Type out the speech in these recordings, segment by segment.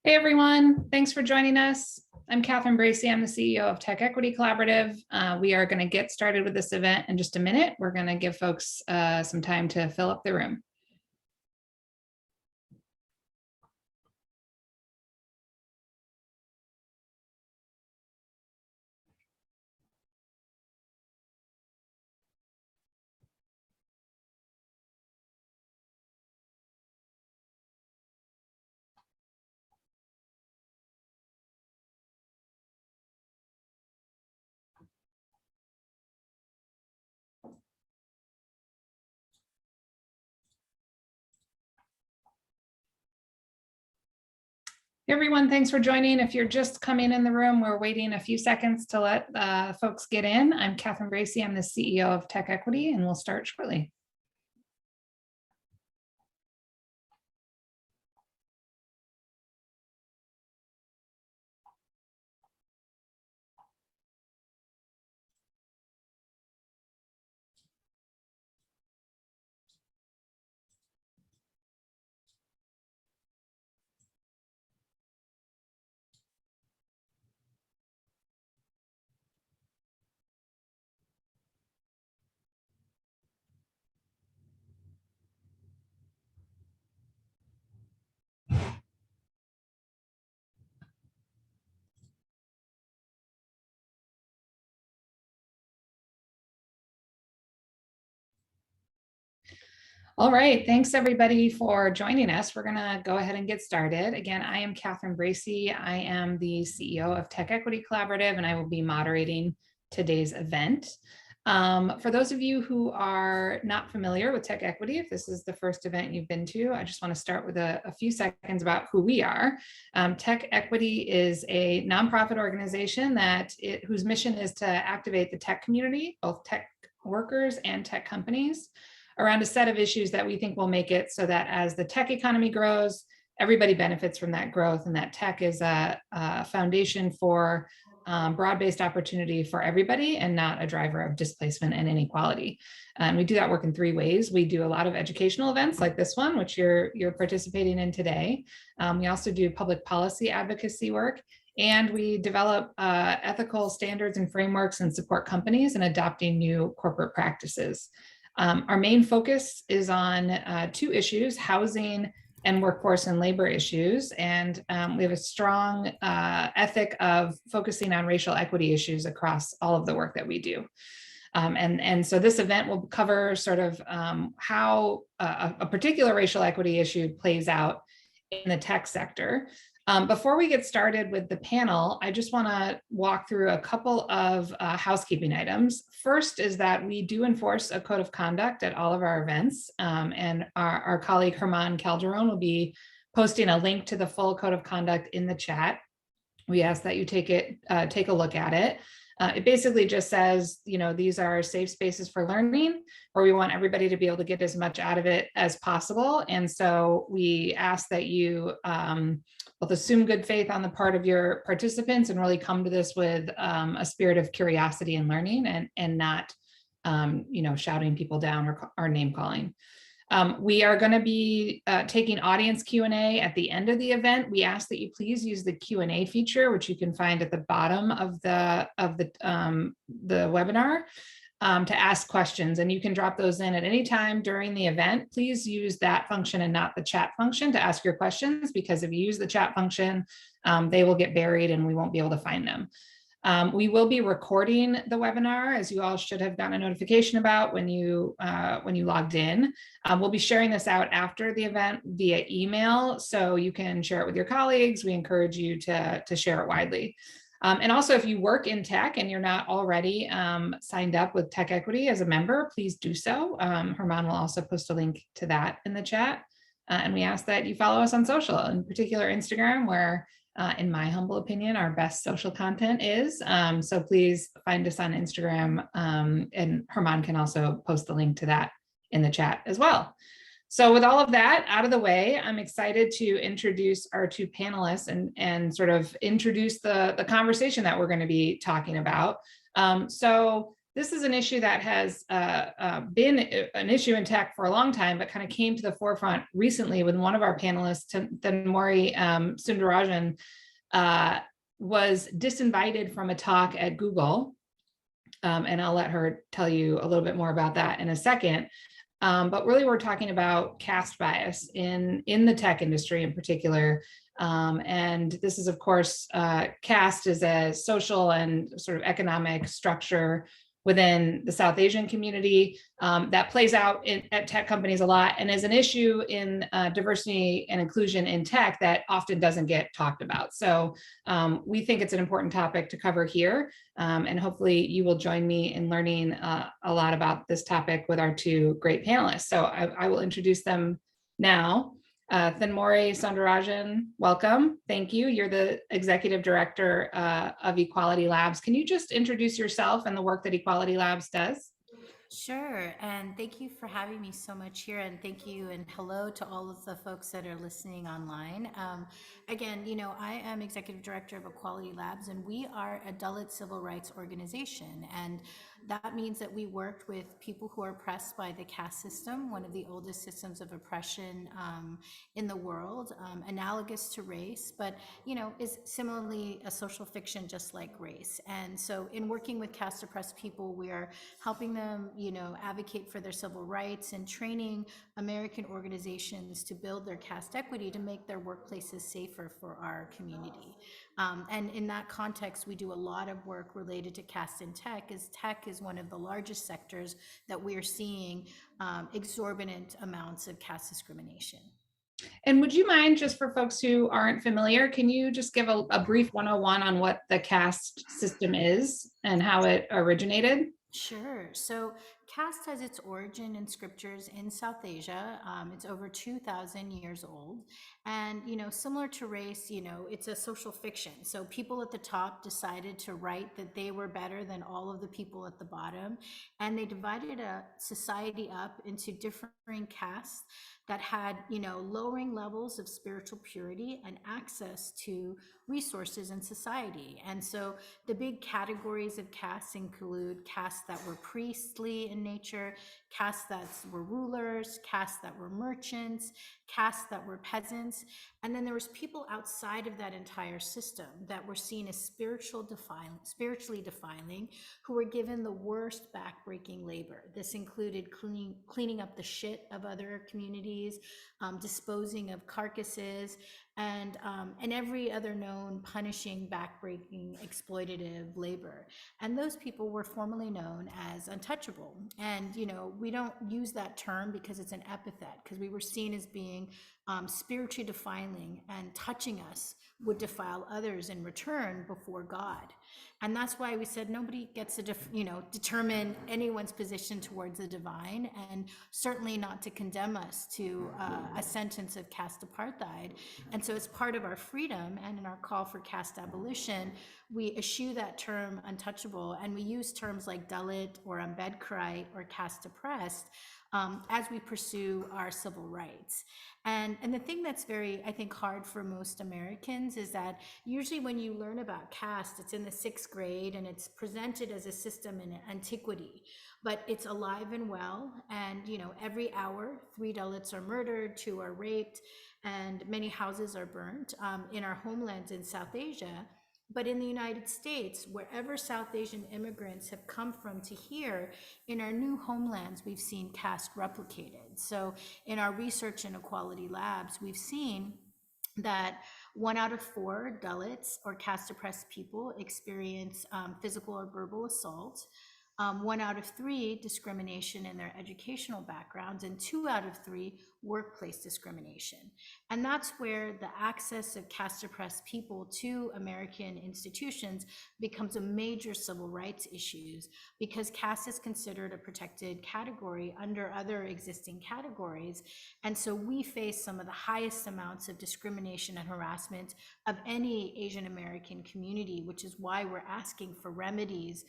Hey everyone, thanks for joining us. I'm Catherine Bracey. I'm the CEO of Tech Equity Collaborative. We are going to get started with this event in just a minute. We're going to give folks some time to fill up the room. Hey everyone, thanks for joining. If you're just coming in the room, we're waiting a few seconds to let folks get in. I'm Catherine Bracey. I'm the CEO of Tech Equity, and we'll start shortly. All right, thanks everybody for joining us. We're gonna go ahead and get started. Again, I am Catherine Bracey. I am the CEO of Tech Equity Collaborative, and I will be moderating today's event. For those of you who are not familiar with Tech Equity, if this is the first event you've been to, I just want to start with a few seconds about who we are. Tech Equity is a nonprofit organization whose mission is to activate the tech community, both tech workers and tech companies, around a set of issues that we think will make it so that as the tech economy grows, everybody benefits from that growth, and that tech is a foundation for broad-based opportunity for everybody and not a driver of displacement and inequality. And we do that work in three ways. We do a lot of educational events like this one, which you're participating in today. We also do public policy advocacy work, and we develop ethical standards and frameworks and support companies in adopting new corporate practices. Our main focus is on two issues: housing and workforce and labor issues. And we have a strong ethic of focusing on racial equity issues across all of the work that we do. And so this event will cover sort of how a particular racial equity issue plays out in the tech sector. Before we get started with the panel, I just want to walk through a couple of housekeeping items. First is that we do enforce a code of conduct at all of our events, and our colleague Herman Calderon will be posting a link to the full code of conduct in the chat. We ask that you take a look at it. It basically just says, these are safe spaces for learning, where we want everybody to be able to get as much out of it as possible. And so we ask that you both assume good faith on the part of your participants and really come to this with a spirit of curiosity and learning, and not, shouting people down or name calling. We are going to be taking audience Q&A at the end of the event. We ask that you please use the Q&A feature, which you can find at the bottom of the webinar, to ask questions, and you can drop those in at any time during the event. Please use that function and not the chat function to ask your questions, because if you use the chat function, they will get buried and we won't be able to find them. We will be recording the webinar, as you all should have gotten a notification about when you logged in. We'll be sharing this out after the event via email, so you can share it with your colleagues. We encourage you to share it widely. And also, if you work in tech and you're not already signed up with Tech Equity as a member, please do so. Herman will also post a link to that in the chat. And we ask that you follow us on social, in particular Instagram, where in my humble opinion, our best social content is. So please find us on Instagram, and Herman can also post the link to that in the chat as well. So with all of that out of the way, I'm excited to introduce our two panelists and sort of introduce the conversation that we're going to be talking about. So this is an issue that has been an issue in tech for a long time, but kind of came to the forefront recently when one of our panelists, Thenmozhi Soundararajan, was disinvited from a talk at Google. And I'll let her tell you a little bit more about that in a second. But really, we're talking about caste bias in the tech industry in particular. And this is, of course, caste is a social and sort of economic structure within the South Asian community that plays out at tech companies a lot and is an issue in diversity and inclusion in tech that often doesn't get talked about. So we think it's an important topic to cover here. And hopefully you will join me in learning a lot about this topic with our two great panelists. So I will introduce them now. Thenmozhi Soundararajan, welcome. Thank you. You're the Executive Director of Equality Labs. Can you just introduce yourself and the work that Equality Labs does? Sure. And thank you for having me so much here. And thank you and hello to all of the folks that are listening online. Again, I am Executive Director of Equality Labs, and we are a Dalit civil rights organization. And that means that we worked with people who are oppressed by the caste system, one of the oldest systems of oppression in the world, analogous to race, but, is similarly a social fiction just like race. And so in working with caste oppressed people, we are helping them advocate for their civil rights and training American organizations to build their caste equity to make their workplaces safer for our community. And in that context, we do a lot of work related to caste in tech, as tech is one of the largest sectors that we are seeing exorbitant amounts of caste discrimination. And would you mind, just for folks who aren't familiar, can you just give a brief 101 on what the caste system is and how it originated? Sure. So caste has its origin in scriptures in South Asia. It's over 2,000 years old. And, similar to race, it's a social fiction. So people at the top decided to write that they were better than all of the people at the bottom. And they divided a society up into differing castes that had, lowering levels of spiritual purity and access to resources in society. And so the big categories of castes include castes that were priestly in nature, castes that were rulers, castes that were merchants, castes that were peasants. And then there was people outside of that entire system that were seen as spiritually defiling, who were given the worst backbreaking labor. This included cleaning up the shit of other communities, disposing of carcasses, and every other known punishing, backbreaking, exploitative labor. And those people were formerly known as untouchable. And we don't use that term because it's an epithet, because we were seen as being spiritually defiling, and touching us would defile others in return before God. And that's why we said nobody gets to determine anyone's position towards the divine, and certainly not to condemn us to a sentence of caste apartheid. And so as part of our freedom and in our call for caste abolition, we eschew that term untouchable, and we use terms like Dalit or Ambedkarite or caste oppressed as we pursue our civil rights. And the thing that's very, I think, hard for most Americans is that usually when you learn about caste, it's in the 6th grade and it's presented as a system in antiquity, but it's alive and well. And, every hour, 3 Dalits are murdered, 2 are raped, and many houses are burnt in our homelands in South Asia. But in the United States, wherever South Asian immigrants have come from to here, in our new homelands, we've seen caste replicated. So in our research in Equality Labs, we've seen that 1 out of 4 Dalits or caste oppressed people experience physical or verbal assault. 1 out of 3 discrimination in their educational backgrounds, and 2 out of 3 workplace discrimination. And that's where the access of caste oppressed people to American institutions becomes a major civil rights issue, because caste is considered a protected category under other existing categories. And so we face some of the highest amounts of discrimination and harassment of any Asian American community, which is why we're asking for remedies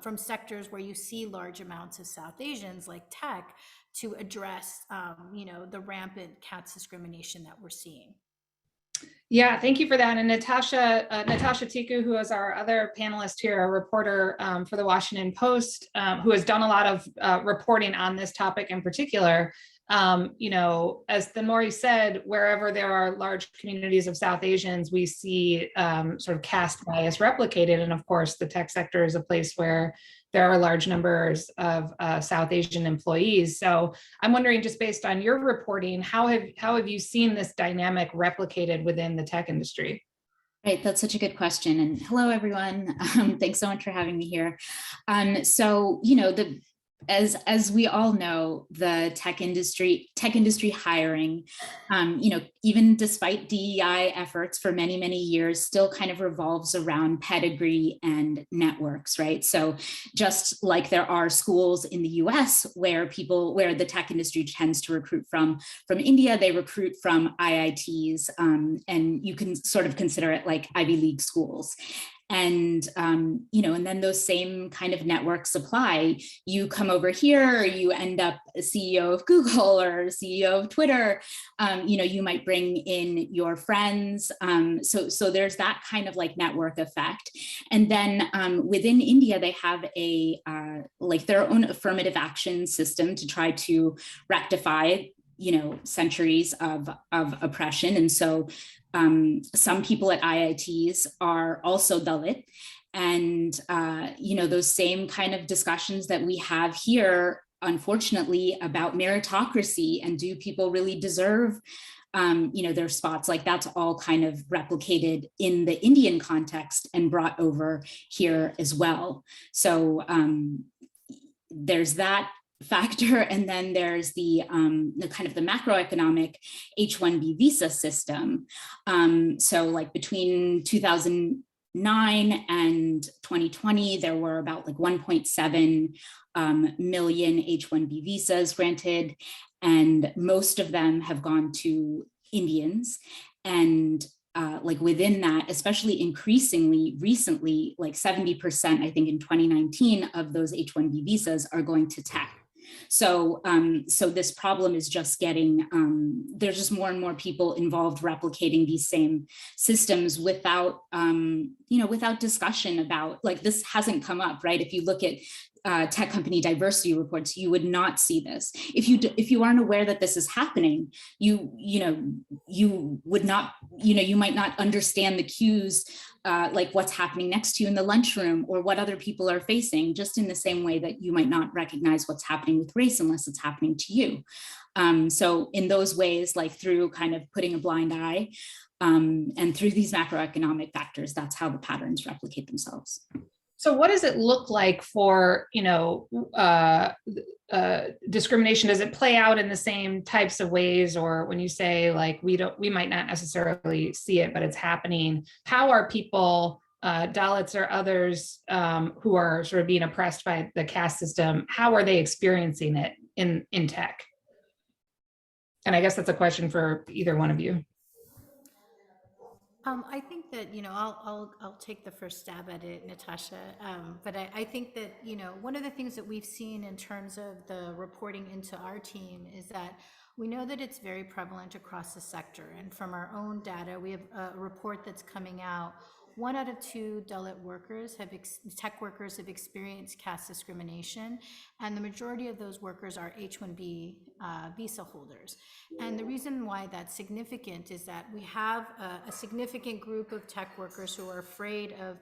from sectors where you see large amounts of South Asians, like tech, to address the rampant caste discrimination that we're seeing. Yeah, thank you for that. And Natasha Tiku, who is our other panelist here, a reporter for the Washington Post, who has done a lot of reporting on this topic in particular. As Thenmozhi said, wherever there are large communities of South Asians, we see sort of caste bias replicated. And of course, the tech sector is a place where there are large numbers of South Asian employees. So I'm wondering, just based on your reporting, how have you seen this dynamic replicated within the tech industry? Right, that's such a good question. And hello, everyone. Thanks so much for having me here. The as we all know, the tech industry hiring, even despite DEI efforts for many, many years, still kind of revolves around pedigree and networks, right? So just like there are schools in the US where the tech industry tends to recruit from India, they recruit from IITs, and you can sort of consider it like Ivy League schools. And and then those same kind of networks apply. You come over here, you end up a CEO of Google or CEO of Twitter. You might bring in your friends. So there's that kind of like network effect. And then within India, they have their own affirmative action system to try to rectify centuries of oppression. And so some people at IITs are also Dalit. And, those same kind of discussions that we have here, unfortunately, about meritocracy and do people really deserve their spots, like that's all kind of replicated in the Indian context and brought over here as well. So there's that factor. And then there's the kind of the macroeconomic H-1B visa system. So like between 2009 and 2020, there were about like 1.7 million H-1B visas granted, and most of them have gone to Indians. And within that, especially increasingly recently, like 70%, I think in 2019 of those H-1B visas are going to tech. So this problem is just getting, there's just more and more people involved replicating these same systems without, without discussion about, like, this hasn't come up, right? If you look at tech company diversity reports, you would not see this. If you aren't aware that this is happening, you would not, you might not understand the cues, like what's happening next to you in the lunchroom or what other people are facing, just in the same way that you might not recognize what's happening with race unless it's happening to you. So in those ways, like through kind of putting a blind eye, and through these macroeconomic factors, that's how the patterns replicate themselves. So what does it look like for, discrimination? Does it play out in the same types of ways? Or when you say like, we might not necessarily see it, but it's happening, how are people, Dalits or others who are sort of being oppressed by the caste system, how are they experiencing it in tech? And I guess that's a question for either one of you. I think that, I'll take the first stab at it, Natasha. But I think that, one of the things that we've seen in terms of the reporting into our team is that we know that it's very prevalent across the sector. And from our own data, we have a report that's coming out. 1 out of 2 Dalit workers tech workers have experienced caste discrimination, and the majority of those workers are H-1B visa holders. And the reason why that's significant is that we have a significant group of tech workers who are afraid of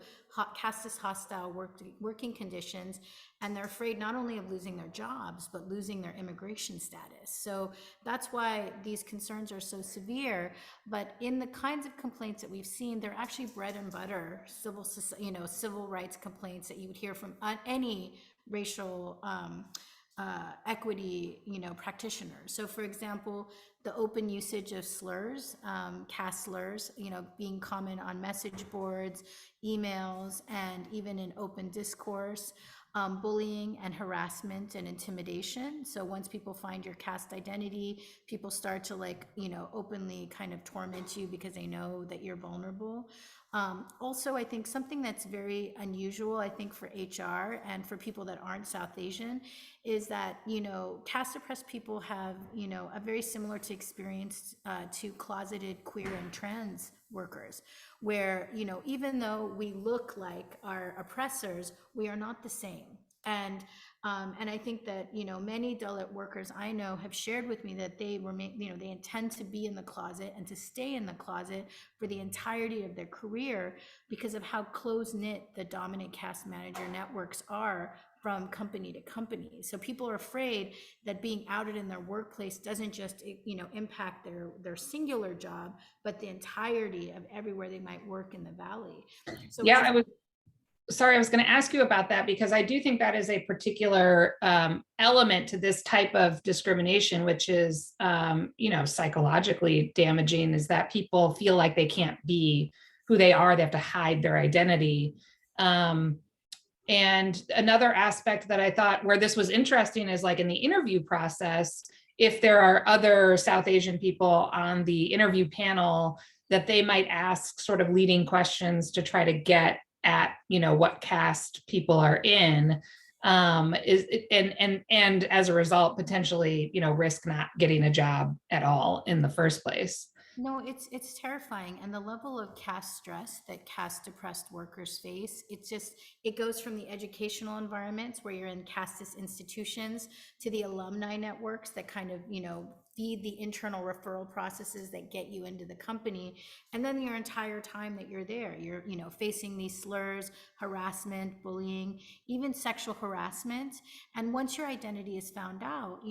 caste hostile working conditions, and they're afraid not only of losing their jobs, but losing their immigration status. So that's why these concerns are so severe. But in the kinds of complaints that we've seen, they're actually bread and butter civil rights complaints that you would hear from any racial equity, practitioners. So for example, the open usage of slurs, caste slurs, being common on message boards, emails, and even in open discourse, bullying and harassment and intimidation. So once people find your caste identity, people start to openly kind of torment you because they know that you're vulnerable. Also, I think something that's very unusual, I think, for HR and for people that aren't South Asian is that, caste oppressed people have, a very similar to experience to closeted queer and trans workers, where, even though we look like our oppressors, we are not the same. And I think that, many Dalit workers I know have shared with me that they they intend to be in the closet and to stay in the closet for the entirety of their career because of how close knit the dominant caste manager networks are from company to company. So people are afraid that being outed in their workplace doesn't just, impact their singular job, but the entirety of everywhere they might work in the valley. So Yeah, it's I was going to ask you about that because I do think that is a particular element to this type of discrimination, which is, psychologically damaging, is that people feel like they can't be who they are. They have to hide their identity. And another aspect that I thought where this was interesting is like in the interview process, if there are other South Asian people on the interview panel, that they might ask sort of leading questions to try to get at what caste people are in, and as a result potentially risk not getting a job at all in the first place. No, it's terrifying, and the level of caste stress that caste oppressed workers face, it goes from the educational environments where you're in casteist institutions to the alumni networks that kind of feed the internal referral processes that get you into the company, and then your entire time that you're there, you're facing these slurs, harassment, bullying, even sexual harassment, and once your identity is found out,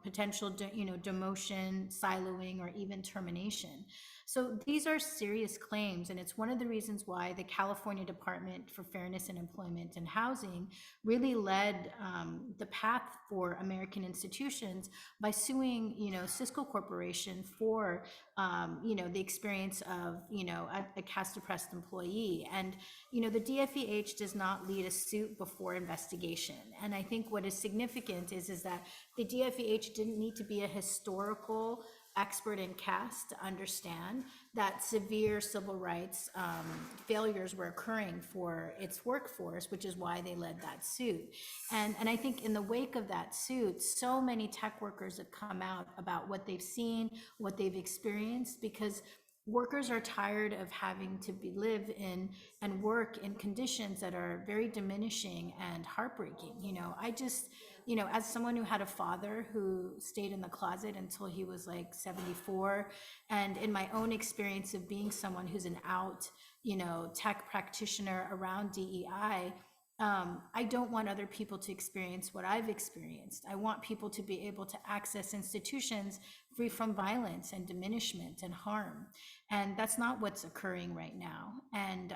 potential demotion, siloing, or even termination. So these are serious claims, and it's one of the reasons why the California Department for Fairness in Employment and Housing really led the path for American institutions by suing, Cisco Corporation for, the experience of, a caste oppressed employee. And, the DFEH does not lead a suit before investigation. And I think what is significant is that the DFEH didn't need to be a historical expert in caste to understand that severe civil rights failures were occurring for its workforce, which is why they led that suit. And I think in the wake of that suit, so many tech workers have come out about what they've seen, what they've experienced, because workers are tired of having to live in and work in conditions that are very diminishing and heartbreaking. As someone who had a father who stayed in the closet until he was like 74, and in my own experience of being someone who's an out, tech practitioner around DEI, I don't want other people to experience what I've experienced. I want people to be able to access institutions free from violence and diminishment and harm. And that's not what's occurring right now. And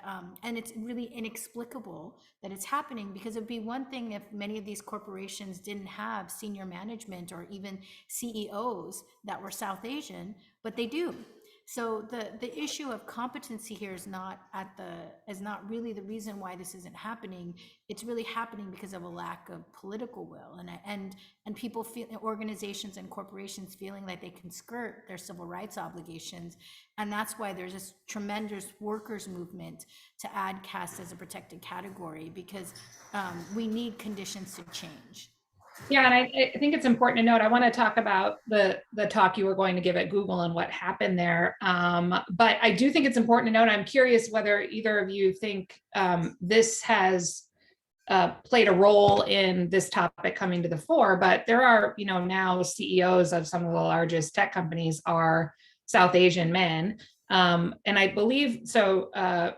it's really inexplicable that it's happening, because it'd be one thing if many of these corporations didn't have senior management or even CEOs that were South Asian, but they do. So the issue of competency here is not really the reason why this isn't happening. It's really happening because of a lack of political will, and people feel, organizations and corporations feeling like they can skirt their civil rights obligations, and that's why there's this tremendous workers movement to add caste as a protected category, because we need conditions to change. Yeah, and I think it's important to note, I want to talk about the talk you were going to give at Google and what happened there. But I do think it's important to note, I'm curious whether either of you think this has played a role in this topic coming to the fore, but there are, now CEOs of some of the largest tech companies are South Asian men. And I believe, so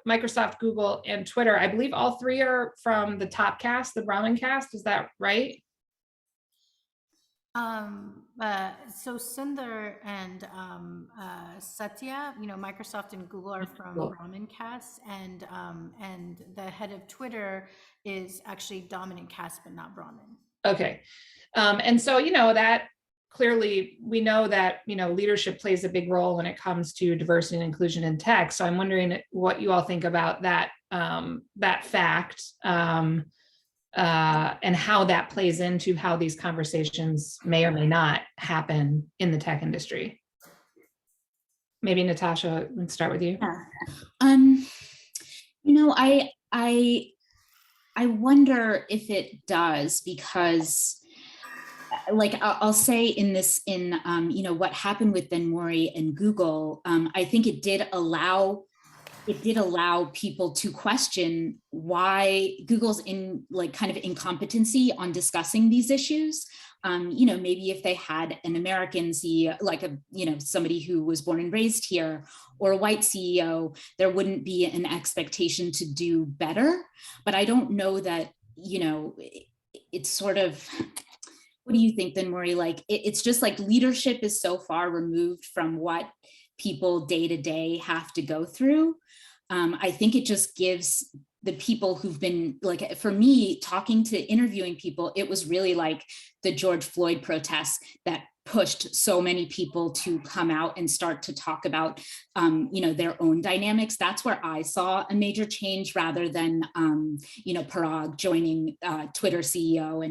Microsoft, Google, and Twitter, I believe all three are from the top caste, the Brahmin caste, is that right? So Sundar and Satya, Microsoft and Google are from Cool. Brahmin caste, and the head of Twitter is actually dominant caste, but not Brahmin. Okay. And so, that clearly we know that, leadership plays a big role when it comes to diversity and inclusion in tech. So I'm wondering what you all think about that, that fact, and how that plays into how these conversations may or may not happen in the tech industry. Maybe Natasha, let's start with you. Yeah. You know, I wonder if it does, because like I'll say in this, in what happened with Thenmozhi and Google, I think it did allow people to question why Google's in like kind of incompetency on discussing these issues. Maybe if they had an American CEO, like somebody who was born and raised here, or a white CEO, there wouldn't be an expectation to do better. But I don't know that, it's sort of, what do you think then, Maureen? Like it's just like leadership is so far removed from what people day to day have to go through. I think it just gives the people who've been, like, for me, talking to interviewing people, it was really like the George Floyd protests that pushed so many people to come out and start to talk about their own dynamics. That's where I saw a major change, rather than Parag joining Twitter CEO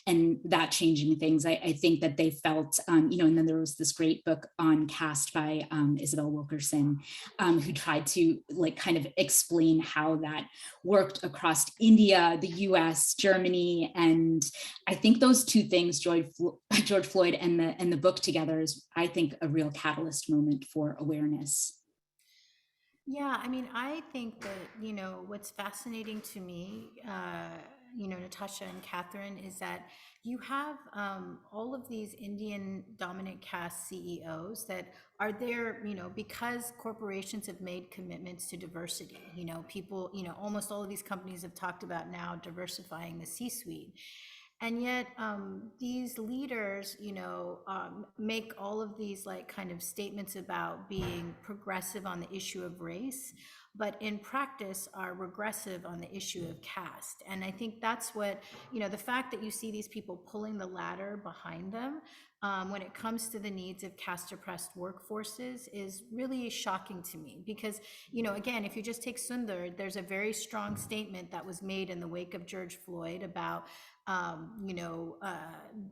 and that changing things. I think that they felt, and then there was this great book on Caste by Isabel Wilkerson, who tried to like kind of explain how that worked across India, the US, Germany. And I think those two things, George Floyd and the book together, is, I think, a real catalyst moment for awareness. Yeah, I mean, I think that, what's fascinating to me, Natasha and Catherine, is that you have all of these Indian dominant caste CEOs that are there, because corporations have made commitments to diversity. People, almost all of these companies have talked about now diversifying the C-suite. And yet, these leaders, make all of these like kind of statements about being progressive on the issue of race, but in practice are regressive on the issue of caste. And I think that's what, the fact that you see these people pulling the ladder behind them when it comes to the needs of caste oppressed workforces is really shocking to me. Because, again, if you just take Sundar, there's a very strong statement that was made in the wake of George Floyd about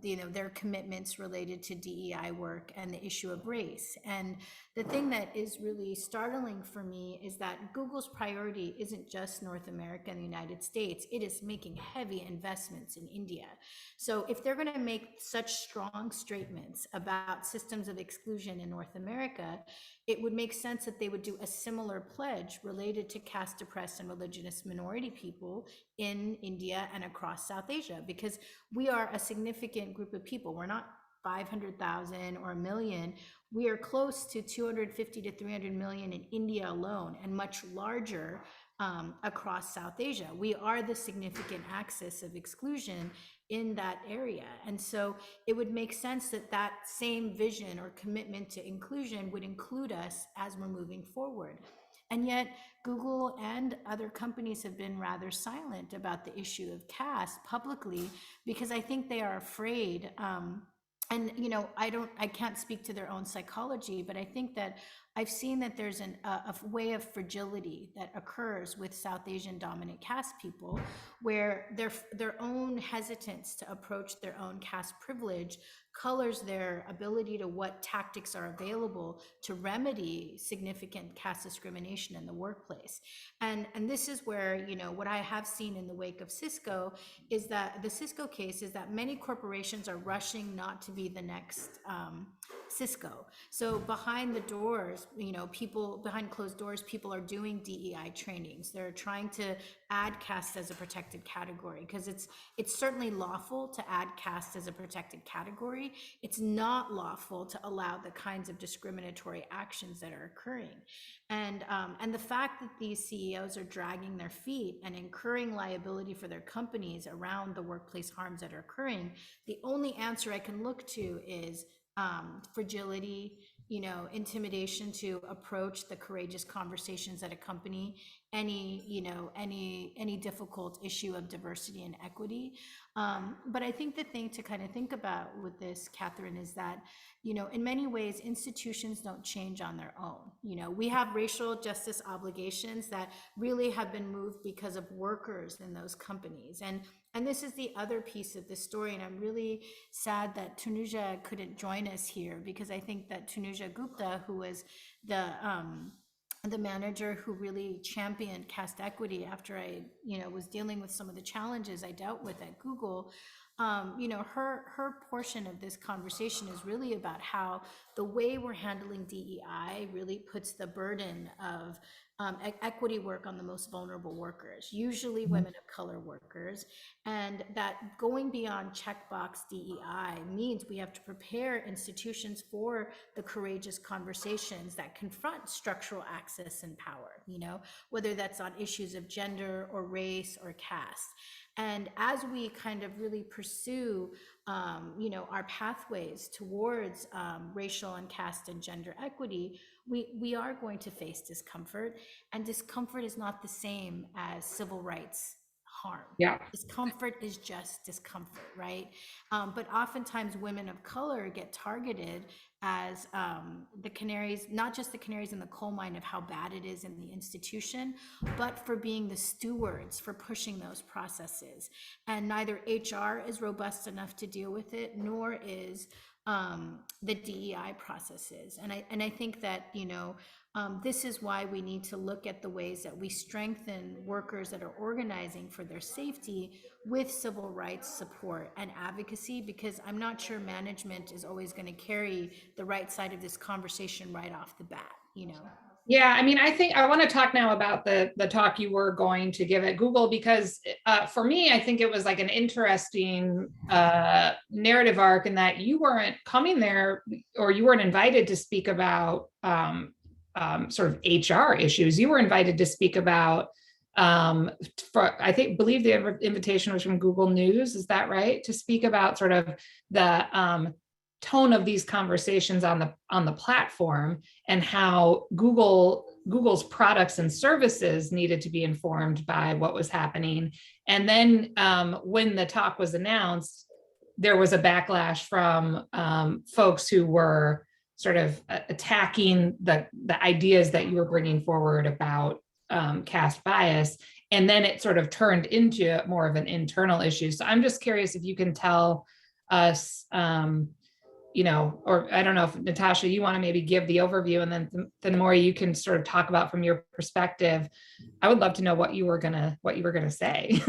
their commitments related to DEI work and the issue of race. And the thing that is really startling for me is that Google's priority isn't just North America and the United States, it is making heavy investments in India. So if they're going to make such strong statements about systems of exclusion in North America, it would make sense that they would do a similar pledge related to caste oppressed and religious minority people in India and across South Asia, because we are a significant group of people. We're not 500,000 or a million. We are close to 250 to 300 million in India alone, and much larger across South Asia. We are the significant axis of exclusion in that area. And so it would make sense that that same vision or commitment to inclusion would include us as we're moving forward. And yet, Google and other companies have been rather silent about the issue of caste publicly, because I think they are afraid. And I can't speak to their own psychology, but I think that I've seen that there's a way of fragility that occurs with South Asian dominant caste people, where their own hesitance to approach their own caste privilege colors their ability to what tactics are available to remedy significant caste discrimination in the workplace. And this is where, what I have seen in the wake of Cisco is that the Cisco case is that many corporations are rushing not to be the next Cisco. So behind the doors, people behind closed doors, people are doing DEI trainings. They're trying to add caste as a protected category, because it's certainly lawful to add caste as a protected category. It's not lawful to allow the kinds of discriminatory actions that are occurring. And the fact that these CEOs are dragging their feet and incurring liability for their companies around the workplace harms that are occurring, the only answer I can look to is fragility, intimidation to approach the courageous conversations that accompany any difficult issue of diversity and equity. But I think the thing to kind of think about with this, Catherine, is that, in many ways, institutions don't change on their own. We have racial justice obligations that really have been moved because of workers in those companies. And this is the other piece of this story. And I'm really sad that Tanuja couldn't join us here, because I think that Tanuja Gupta, who was the the manager who really championed caste equity after I, was dealing with some of the challenges I dealt with at Google. Her portion of this conversation is really about how the way we're handling DEI really puts the burden of equity work on the most vulnerable workers, usually women of color workers, and that going beyond checkbox DEI means we have to prepare institutions for the courageous conversations that confront structural access and power, whether that's on issues of gender or race or caste. And as we kind of really pursue, our pathways towards racial and caste and gender equity, we are going to face discomfort, and discomfort is not the same as civil rights harm. Yeah. Discomfort is just discomfort, right? But oftentimes women of color get targeted as the canaries, not just the canaries in the coal mine of how bad it is in the institution, but for being the stewards for pushing those processes. And neither HR is robust enough to deal with it, nor is the DEI processes. And I think that, this is why we need to look at the ways that we strengthen workers that are organizing for their safety with civil rights support and advocacy, because I'm not sure management is always going to carry the right side of this conversation right off the bat, Yeah, I mean, I think I want to talk now about the talk you were going to give at Google, because for me, I think it was like an interesting narrative arc in that you weren't coming there, or you weren't invited to speak about sort of HR issues. You were invited to speak about, believe the invitation was from Google News. Is that right? To speak about sort of the tone of these conversations on the platform, and how Google's products and services needed to be informed by what was happening. And then when the talk was announced, there was a backlash from folks who were sort of attacking the ideas that you were bringing forward about caste bias. And then it sort of turned into more of an internal issue. So I'm just curious if you can tell us, or I don't know if Natasha, you want to maybe give the overview, and then Thenmozhi, you can sort of talk about from your perspective. I would love to know what you were gonna say.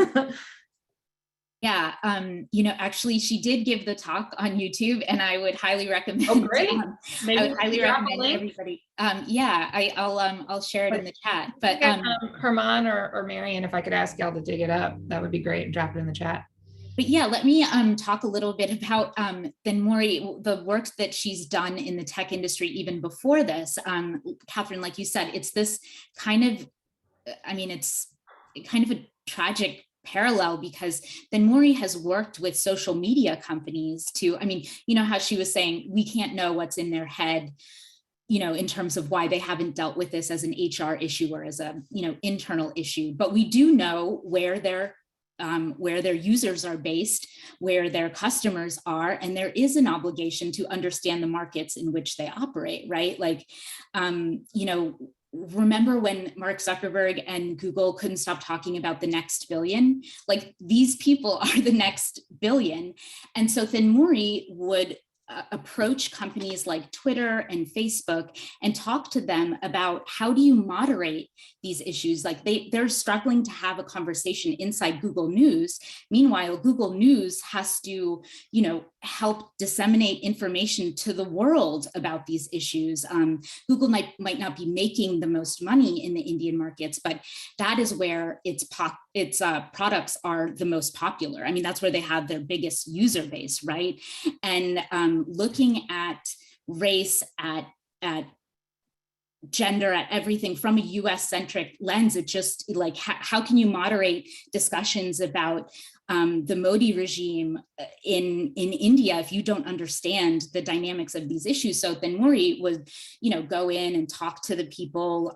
Yeah, actually, she did give the talk on YouTube, and I would highly recommend. Oh, great! I would highly recommend everybody. I'll share it in the chat. But Herman or Marion, if I could ask y'all to dig it up, that would be great, and drop it in the chat. But yeah, let me talk a little bit about Thenmozhi, the work that she's done in the tech industry even before this. Catherine, like you said, it's this kind of, it's kind of a tragic parallel, because Thenmozhi has worked with social media companies to, how she was saying, we can't know what's in their head, in terms of why they haven't dealt with this as an HR issue or as a, internal issue, but we do know where their users are based, where their customers are, and there is an obligation to understand the markets in which they operate, right? Like, remember when Mark Zuckerberg and Google couldn't stop talking about the next billion? Like, these people are the next billion. And so Thenmozhi would approach companies like Twitter and Facebook and talk to them about, how do you moderate these issues? Like, they're struggling to have a conversation inside Google News. Meanwhile, Google News has to, help disseminate information to the world about these issues. Google might not be making the most money in the Indian markets, but that is where its products are the most popular. That's where they have their biggest user base, right? And looking at race, at gender, at everything from a US-centric lens, it just like, how can you moderate discussions about the Modi regime in India if you don't understand the dynamics of these issues? So Thenmozhi would, go in and talk to the people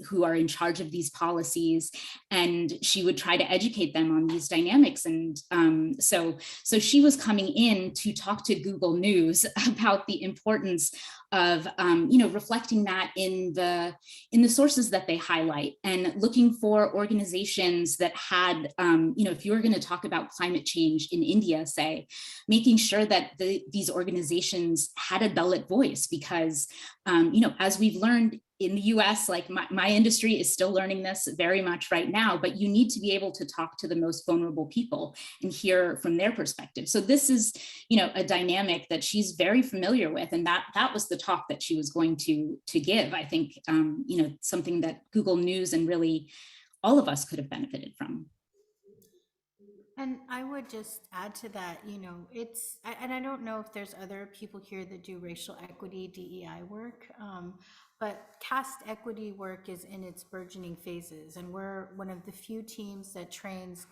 who are in charge of these policies, and she would try to educate them on these dynamics. And so she was coming in to talk to Google News about the importance of reflecting that in the sources that they highlight, and looking for organizations that had if you were going to talk about climate change in India, say, making sure that these organizations had a Dalit voice, because as we've learned in the US, like my industry is still learning this very much right now, but you need to be able to talk to the most vulnerable people and hear from their perspective. So this is, a dynamic that she's very familiar with. And that was the talk that she was going to give. I think, something that Google News and really all of us could have benefited from. And I would just add to that, and I don't know if there's other people here that do racial equity, DEI work, but caste equity work is in its burgeoning phases. And we're one of the few teams that trains,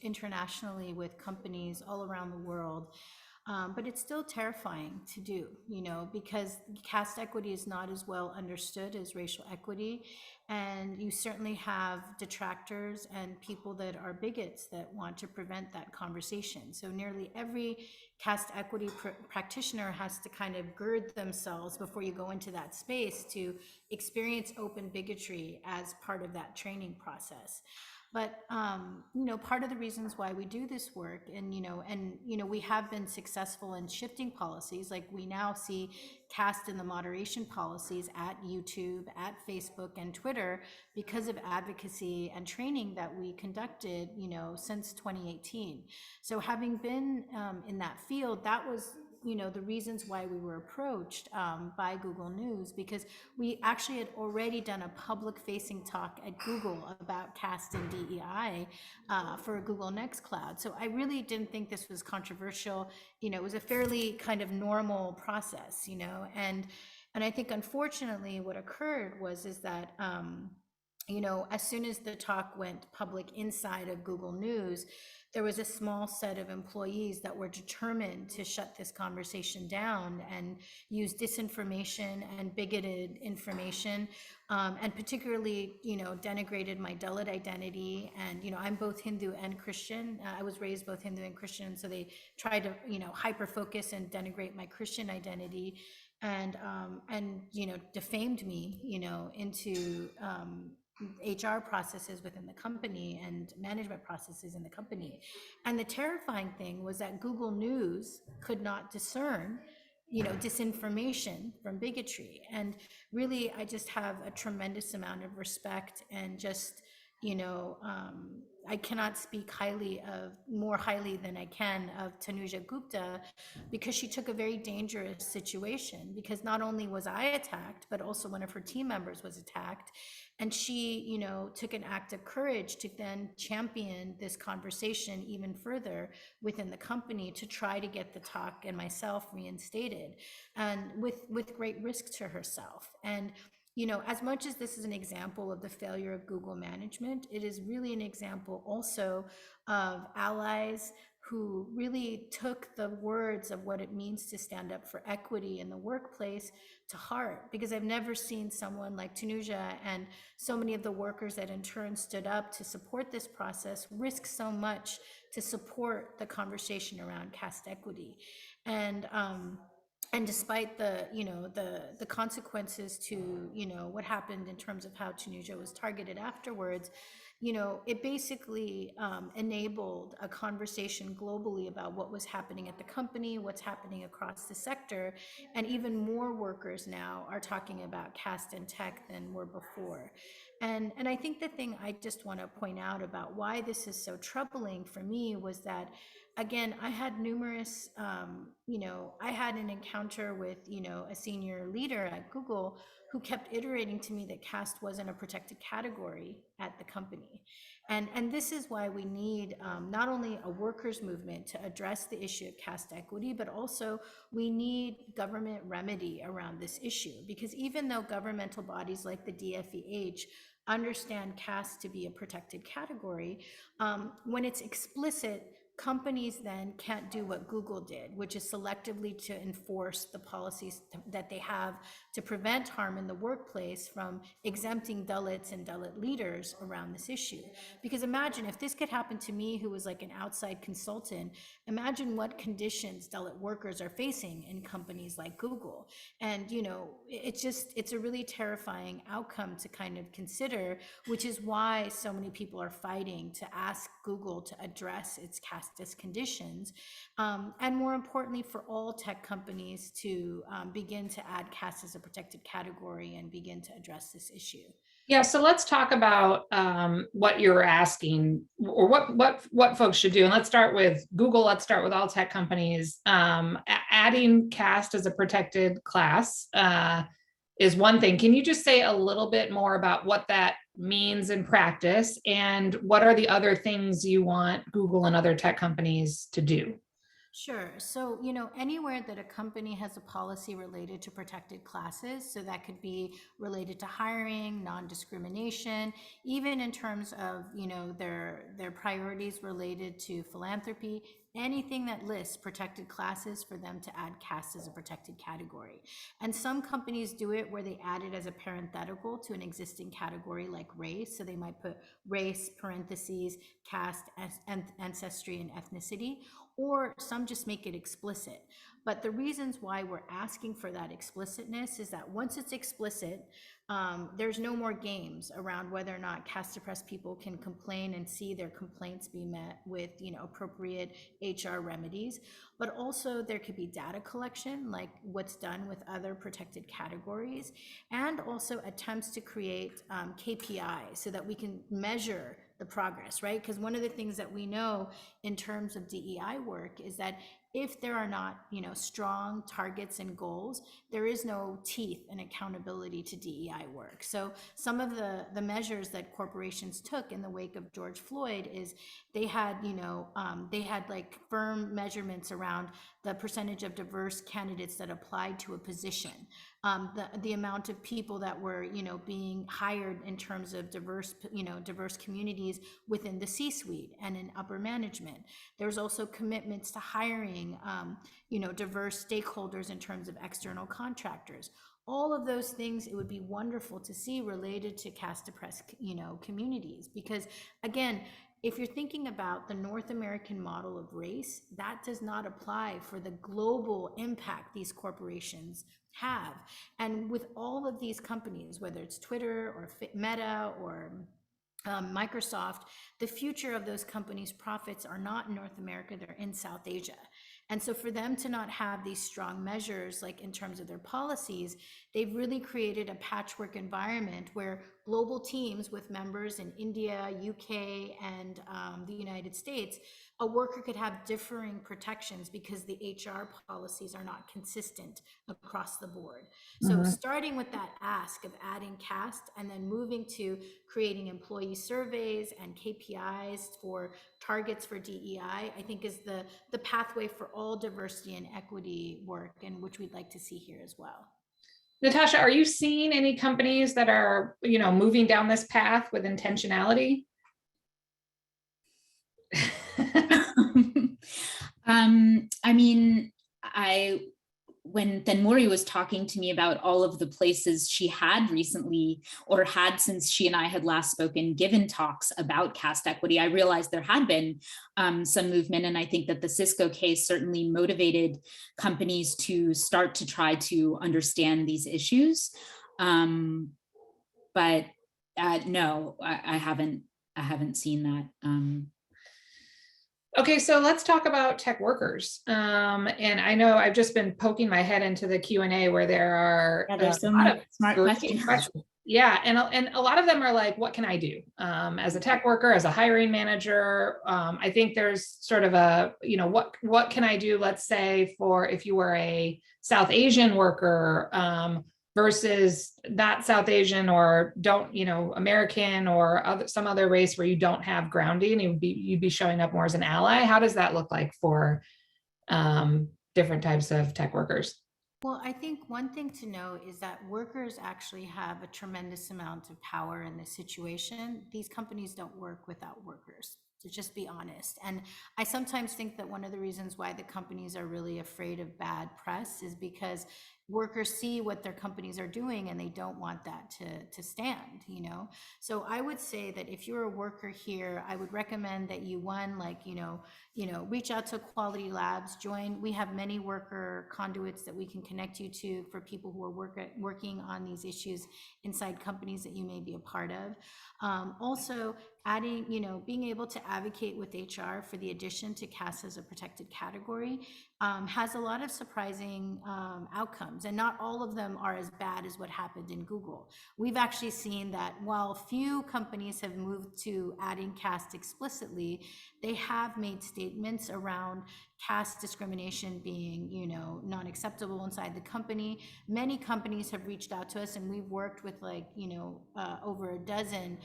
internationally with companies all around the world. But it's still terrifying to do, because caste equity is not as well understood as racial equity. And you certainly have detractors and people that are bigots that want to prevent that conversation. So nearly every caste equity practitioner has to kind of gird themselves before you go into that space to experience open bigotry as part of that training process. But part of the reasons why we do this work, and we have been successful in shifting policies. Like we now see caste in the moderation policies at YouTube, at Facebook, and Twitter because of advocacy and training that we conducted, since 2018. So having been in that field, that was the reasons why we were approached by Google News, because we actually had already done a public facing talk at Google about caste and DEI for Google Nextcloud. So I really didn't think this was controversial. It was a fairly kind of normal process, and I think unfortunately what occurred is that as soon as the talk went public inside of Google News, there was a small set of employees that were determined to shut this conversation down and use disinformation and bigoted information, and particularly, denigrated my Dalit identity. And, I'm both Hindu and Christian. I was raised both Hindu and Christian. So they tried to, hyper focus and denigrate my Christian identity, and defamed me, into HR processes within the company and management processes in the company. And the terrifying thing was that Google News could not discern, disinformation from bigotry. And really, I just have a tremendous amount of respect and just, I cannot speak more highly than I can of Tanuja Gupta, because she took a very dangerous situation, because not only was I attacked, but also one of her team members was attacked. And she, took an act of courage to then champion this conversation even further within the company to try to get the talk and myself reinstated, and with great risk to herself. And as much as this is an example of the failure of Google management, it is really an example also of allies who really took the words of what it means to stand up for equity in the workplace to heart. Because I've never seen someone like Tanuja and so many of the workers that in turn stood up to support this process risk so much to support the conversation around caste equity. And despite the the consequences to what happened in terms of how Tunisia was targeted afterwards, it basically enabled a conversation globally about what was happening at the company, what's happening across the sector, and even more workers now are talking about caste and tech than were before. And I think the thing I just want to point out about why this is so troubling for me was that, again, I had numerous, I had an encounter with, a senior leader at Google who kept iterating to me that caste wasn't a protected category at the company. And this is why we need not only a workers' movement to address the issue of caste equity, but also we need government remedy around this issue. Because even though governmental bodies like the DFEH understand caste to be a protected category, when it's explicit, companies then can't do what Google did, which is selectively to enforce the policies that they have to prevent harm in the workplace from exempting Dalits and Dalit leaders around this issue. Because imagine if this could happen to me, who was like an outside consultant, imagine what conditions Dalit workers are facing in companies like Google. And, it's a really terrifying outcome to kind of consider, which is why so many people are fighting to ask Google to address its caste casteist conditions, and more importantly, for all tech companies to begin to add caste as a protected category and begin to address this issue. Yeah, so let's talk about what you're asking, or what folks should do. And let's start with Google. Let's start with all tech companies. Adding caste as a protected class is one thing. Can you just say a little bit more about what that means in practice, and what are the other things you want Google and other tech companies to do? Sure. So, anywhere that a company has a policy related to protected classes, so that could be related to hiring, non-discrimination, even in terms of, their priorities related to philanthropy, anything that lists protected classes, for them to add caste as a protected category. And some companies do it where they add it as a parenthetical to an existing category like race. So they might put race, parentheses, caste, ancestry, and ethnicity, or some just make it explicit. But the reasons why we're asking for that explicitness is that once it's explicit, there's no more games around whether or not caste oppressed people can complain and see their complaints be met with, appropriate HR remedies. But also there could be data collection, like what's done with other protected categories, and also attempts to create KPIs so that we can measure the progress, right? Because one of the things that we know in terms of DEI work is that if there are not, strong targets and goals, there is no teeth and accountability to DEI work. So some of the measures that corporations took in the wake of George Floyd is they had, they had like firm measurements around the percentage of diverse candidates that applied to a position, the amount of people that were, being hired in terms of diverse communities within the C-suite and in upper management. There's also commitments to hiring, diverse stakeholders in terms of external contractors. All of those things, it would be wonderful to see related to caste oppressed, communities, because again, if you're thinking about the North American model of race, that does not apply for the global impact these corporations have. And with all of these companies, whether it's Twitter or Meta or Microsoft, the future of those companies' profits are not in North America, they're in South Asia. And so for them to not have these strong measures, like in terms of their policies, they've really created a patchwork environment where global teams with members in India, UK, and the United States, a worker could have differing protections because the HR policies are not consistent across the board. So starting with that ask of adding caste and then moving to creating employee surveys and KPIs for targets for DEI, I think is the pathway for all diversity and equity work, and which we'd like to see here as well. Natasha, are you seeing any companies that are, moving down this path with intentionality? I mean, when Thenmozhi was talking to me about all of the places she had recently, or had since she and I had last spoken, given talks about caste equity, I realized there had been some movement. And I think that the Cisco case certainly motivated companies to start to try to understand these issues. But no, I haven't seen that. Okay, so let's talk about tech workers. And I know I've just been poking my head into the Q&A where there are there's so a lot many of smart questions. Yeah, and a lot of them are like, what can I do as a tech worker, as a hiring manager? I think there's sort of a, what can I do? Let's say for if you were a South Asian worker versus not South Asian, or don't, American, or some other race where you don't have grounding, you'd be showing up more as an ally. How does that look like for different types of tech workers? Well, I think one thing to know is that workers actually have a tremendous amount of power in this situation. These companies don't work without workers, to just be honest. And I sometimes think that one of the reasons why the companies are really afraid of bad press is because workers see what their companies are doing and they don't want that to stand, So I would say that if you're a worker here, I would recommend that you, one, like, reach out to Quality Labs, we have many worker conduits that we can connect you to for people who are working on these issues inside companies that you may be a part of. Also adding, being able to advocate with HR for the addition to Caste as a protected category has a lot of surprising outcomes, and not all of them are as bad as what happened in Google. We've actually seen that while few companies have moved to adding Caste explicitly, they have made statements around Caste discrimination being, not acceptable inside the company. Many companies have reached out to us, and we've worked with over a dozen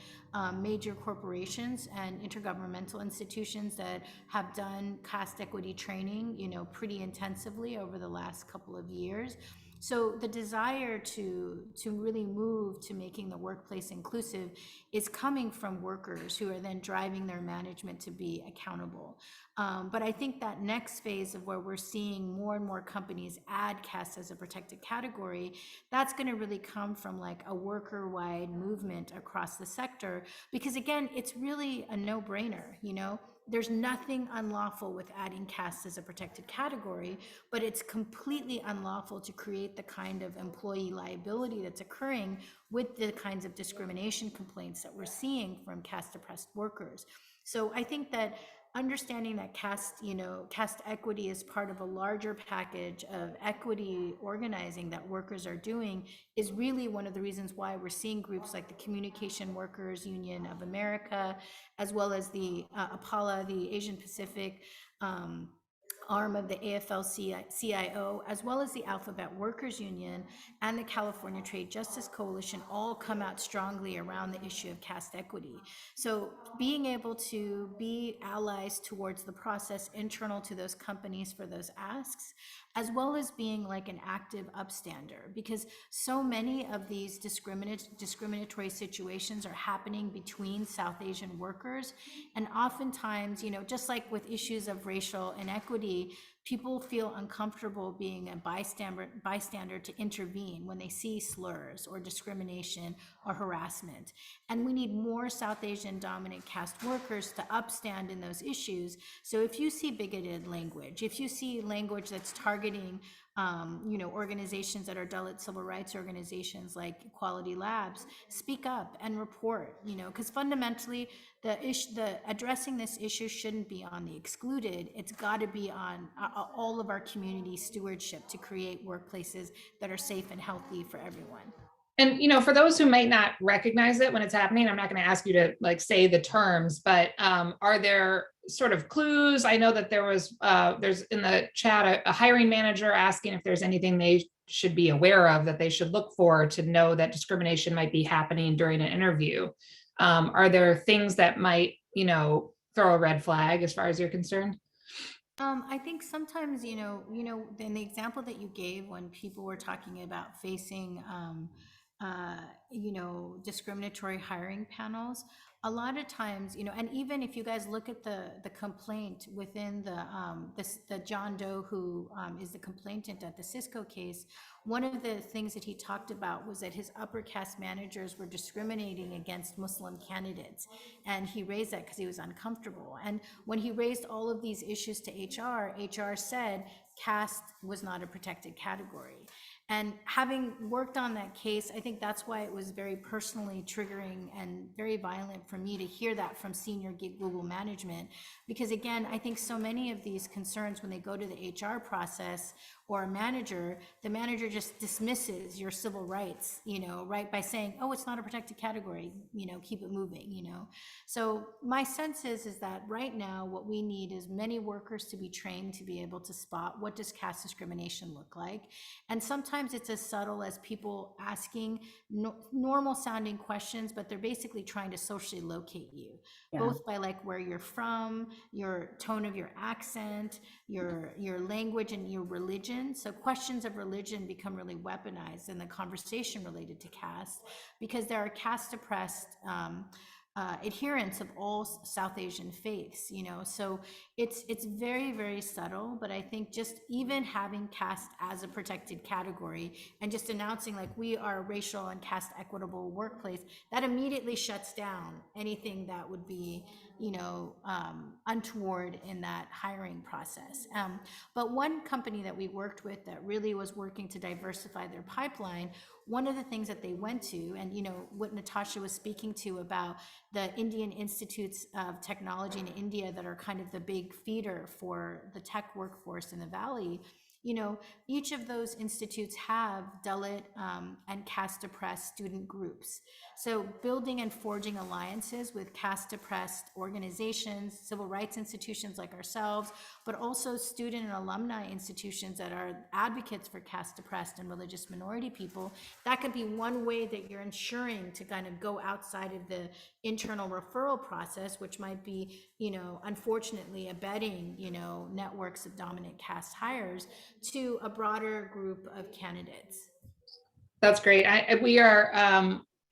major corporations and intergovernmental institutions that have done Caste equity training, pretty intensively over the last couple of years. So the desire to really move to making the workplace inclusive is coming from workers who are then driving their management to be accountable. But I think that next phase of where we're seeing more and more companies add Caste as a protected category, that's going to really come from like a worker-wide movement across the sector, because again, it's really a no-brainer, There's nothing unlawful with adding Caste as a protected category, but it's completely unlawful to create the kind of employee liability that's occurring with the kinds of discrimination complaints that we're seeing from Caste oppressed workers. So I think that understanding that Caste equity is part of a larger package of equity organizing that workers are doing is really one of the reasons why we're seeing groups like the Communication Workers Union of America, as well as the APALA, the Asian Pacific arm of the AFL-CIO, as well as the Alphabet Workers Union and the California Trade Justice Coalition, all come out strongly around the issue of Caste equity. So being able to be allies towards the process internal to those companies for those asks, as well as being like an active upstander, because so many of these discriminatory situations are happening between South Asian workers. And oftentimes, just like with issues of racial inequity, people feel uncomfortable being a bystander to intervene when they see slurs or discrimination or harassment. And we need more South Asian dominant caste workers to upstand in those issues. So if you see bigoted language, if you see language that's targeting organizations that are Dalit civil rights organizations like Equality Labs, speak up and report, because fundamentally the addressing this issue shouldn't be on the excluded. It's got to be on all of our community stewardship to create workplaces that are safe and healthy for everyone. And, for those who might not recognize it when it's happening, I'm not going to ask you to like say the terms, but are there sort of clues? I know that there's in the chat a hiring manager asking if there's anything they should be aware of that they should look for to know that discrimination might be happening during an interview. Are there things that might, throw a red flag as far as you're concerned? I think sometimes, in the example that you gave when people were talking about facing, discriminatory hiring panels, a lot of times, and even if you guys look at the complaint within the John Doe who is the complainant at the Cisco case, one of the things that he talked about was that his upper caste managers were discriminating against Muslim candidates. And he raised that because he was uncomfortable. And when he raised all of these issues to HR said caste was not a protected category. And having worked on that case, I think that's why it was very personally triggering and very violent for me to hear that from senior Google management. Because again, I think so many of these concerns, when they go to the HR process or a manager, the manager just dismisses your civil rights, right, by saying, oh, it's not a protected category, keep it moving, So my sense is that right now what we need is many workers to be trained to be able to spot what does caste discrimination look like. And sometimes it's as subtle as people asking normal sounding questions, but they're basically trying to socially locate you, both by like where you're from, your tone of your accent, your language, and your religion. So questions of religion become really weaponized in the conversation related to caste, because there are caste oppressed adherents of all South Asian faiths, so it's very, very subtle. But I think just even having caste as a protected category and just announcing like we are a racial and caste equitable workplace, that immediately shuts down anything that would be untoward in that hiring process. But one company that we worked with that really was working to diversify their pipeline, one of the things that they went to, and what Natasha was speaking to about the Indian Institutes of Technology in India that are kind of the big feeder for the tech workforce in the Valley, each of those institutes have Dalit and caste oppressed student groups. So building and forging alliances with caste oppressed organizations, civil rights institutions like ourselves, but also student and alumni institutions that are advocates for caste oppressed and religious minority people, that could be one way that you're ensuring to kind of go outside of the internal referral process, which might be, unfortunately abetting, networks of dominant caste hires to a broader group of candidates. That's great. We are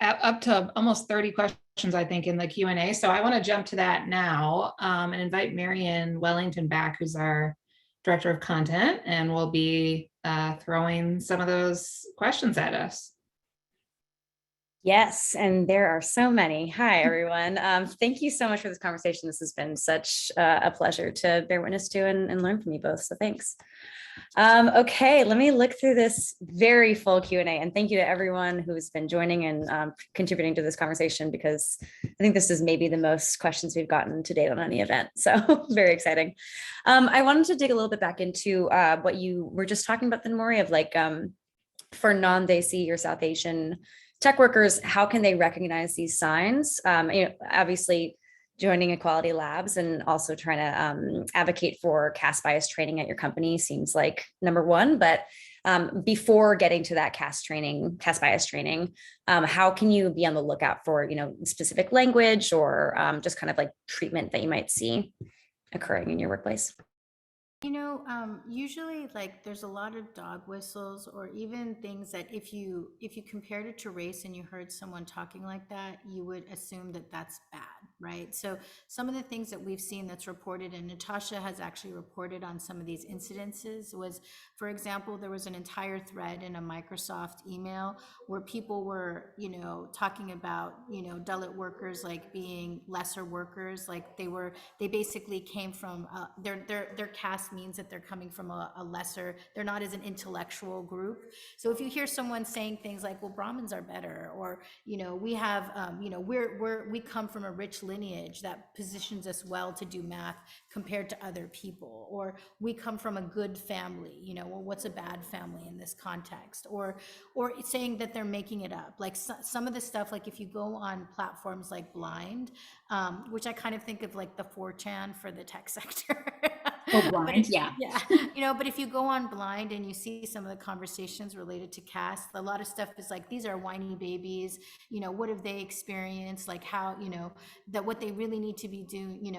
up to almost 30 questions, I think, in the Q&A. So I want to jump to that now and invite Marion Wellington back, who's our Director of Content, and will be throwing some of those questions at us. Yes, and there are so many. Hi, everyone. Thank you so much for this conversation. This has been such a pleasure to bear witness to and learn from you both. So thanks. Okay, let me look through this very full Q&A, and thank you to everyone who's been joining and contributing to this conversation, because I think this is maybe the most questions we've gotten to date on any event. So very exciting. I wanted to dig a little bit back into what you were just talking about, Thenmozhi, of like for non-Desi or South Asian tech workers, how can they recognize these signs? Obviously joining Equality Labs and also trying to advocate for caste bias training at your company seems like number one. But before getting to that caste bias training, how can you be on the lookout for, specific language or just kind of like treatment that you might see occurring in your workplace? Usually like there's a lot of dog whistles, or even things that if you compared it to race and you heard someone talking like that, you would assume that that's bad, right? So some of the things that we've seen that's reported, and Natasha has actually reported on some of these incidences, was, for example, there was an entire thread in a Microsoft email where people were, talking about, Dalit workers like being lesser workers, like they basically came from their caste means that they're coming from a lesser, they're not as an intellectual group. So if you hear someone saying things like, well, Brahmins are better, or we have we come from a rich lineage that positions us well to do math compared to other people, or we come from a good family, well, what's a bad family in this context, or saying that they're making it up, like some of the stuff, like if you go on platforms like Blind, which I kind of think of like the 4chan for the tech sector. Oh, Blind, yeah. But if you go on Blind and you see some of the conversations related to caste, a lot of stuff is like, these are whiny babies, what have they experienced, like how, that what they really need to be doing,